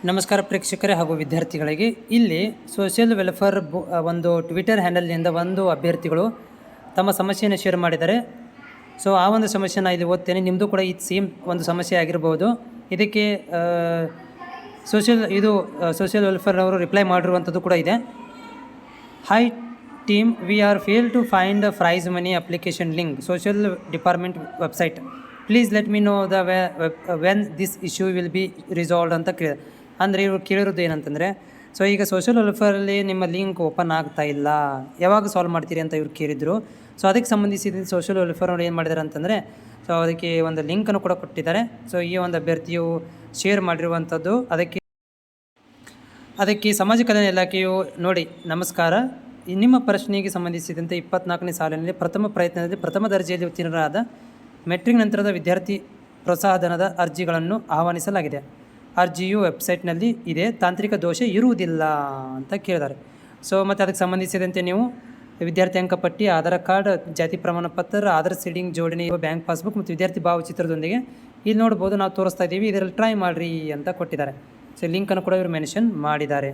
ನಮಸ್ಕಾರ ಪ್ರೇಕ್ಷಕರೇ ಹಾಗೂ ವಿದ್ಯಾರ್ಥಿಗಳಿಗೆ. ಇಲ್ಲಿ ಸೋಷಿಯಲ್ ವೆಲ್ಫೇರ್ ಒಂದು ಟ್ವಿಟರ್ ಹ್ಯಾಂಡಲ್ನಿಂದ ಒಂದು ಅಭ್ಯರ್ಥಿಗಳು ತಮ್ಮ ಸಮಸ್ಯೆಯನ್ನು ಶೇರ್ ಮಾಡಿದ್ದಾರೆ. ಸೊ ಆ ಒಂದು ಸಮಸ್ಯೆನ ಇಲ್ಲಿ ಓದ್ತೇನೆ. ನಿಮ್ಮದು ಕೂಡ ಇದು ಸೇಮ್ ಒಂದು ಸಮಸ್ಯೆ ಆಗಿರ್ಬೋದು. ಇದಕ್ಕೆ ಸೋಷಿಯಲ್ ವೆಲ್ಫೇರ್ ಅವರು ರಿಪ್ಲೈ ಮಾಡಿರುವಂಥದ್ದು ಕೂಡ ಇದೆ. Hi team, we are fail to find prize money application link social department website. Please let me know when this issue will be resolved ಅಂತ ಅಂದರೆ ಇವರು ಕೇಳಿರೋದು ಏನಂತಂದರೆ, ಸೊ ಈಗ ಸೋಷಿಯಲ್ ವೆಲ್ಫೇರಲ್ಲಿ ನಿಮ್ಮ ಲಿಂಕ್ ಓಪನ್ ಆಗ್ತಾ ಇಲ್ಲ, ಯಾವಾಗ ಸಾಲ್ವ್ ಮಾಡ್ತೀರಿ ಅಂತ ಇವ್ರು ಕೇಳಿದರು. ಸೊ ಅದಕ್ಕೆ ಸಂಬಂಧಿಸಿದ ಸೋಷಿಯಲ್ ವೆಲ್ಫೇರ್ ಅವ್ರು ಏನು ಮಾಡಿದ್ದಾರೆ ಅಂತಂದರೆ, ಸೊ ಅದಕ್ಕೆ ಒಂದು ಲಿಂಕನ್ನು ಕೂಡ ಕೊಟ್ಟಿದ್ದಾರೆ. ಸೊ ಈ ಒಂದು ಅಭ್ಯರ್ಥಿಯು ಶೇರ್ ಮಾಡಿರುವಂಥದ್ದು. ಅದಕ್ಕೆ ಸಮಾಜ ಕಲ್ಯಾಣ ಇಲಾಖೆಯು ನೋಡಿ, ನಮಸ್ಕಾರ, ನಿಮ್ಮ ಪ್ರಶ್ನೆಗೆ ಸಂಬಂಧಿಸಿದಂತೆ 24ನೇ ಸಾಲಿನಲ್ಲಿ ಪ್ರಥಮ ಪ್ರಯತ್ನದಲ್ಲಿ ಪ್ರಥಮ ದರ್ಜೆಯಲ್ಲಿ ಉತ್ತೀರ್ಣರಾದ ಮೆಟ್ರಿಕ್ ನಂತರದ ವಿದ್ಯಾರ್ಥಿ ಪ್ರೋತ್ಸಾಹಧನದ ಅರ್ಜಿಗಳನ್ನು ಆಹ್ವಾನಿಸಲಾಗಿದೆ. ಅರ್ಜಿಯು ವೆಬ್ಸೈಟ್ನಲ್ಲಿ ಇದೆ, ತಾಂತ್ರಿಕ ದೋಷ ಇರುವುದಿಲ್ಲ ಅಂತ ಕೇಳಿದ್ದಾರೆ. ಸೊ ಮತ್ತು ಅದಕ್ಕೆ ಸಂಬಂಧಿಸಿದಂತೆ ನೀವು ವಿದ್ಯಾರ್ಥಿ ಅಂಕಪಟ್ಟಿ, ಆಧಾರ್ ಕಾರ್ಡ್, ಜಾತಿ ಪ್ರಮಾಣ ಪತ್ರ, ಆಧಾರ್ ಸೀಡಿಂಗ್ ಜೋಡಣೆ, ಬ್ಯಾಂಕ್ ಪಾಸ್ಬುಕ್ ಮತ್ತು ವಿದ್ಯಾರ್ಥಿ ಭಾವಚಿತ್ರದೊಂದಿಗೆ ಇಲ್ಲಿ ನೋಡ್ಬೋದು, ನಾವು ತೋರಿಸ್ತಾ ಇದ್ದೀವಿ, ಇದರಲ್ಲಿ ಟ್ರೈ ಮಾಡಿರಿ ಅಂತ ಕೊಟ್ಟಿದ್ದಾರೆ. ಸೊ ಲಿಂಕನ್ನು ಕೂಡ ಇವರು ಮೆನ್ಷನ್ ಮಾಡಿದ್ದಾರೆ.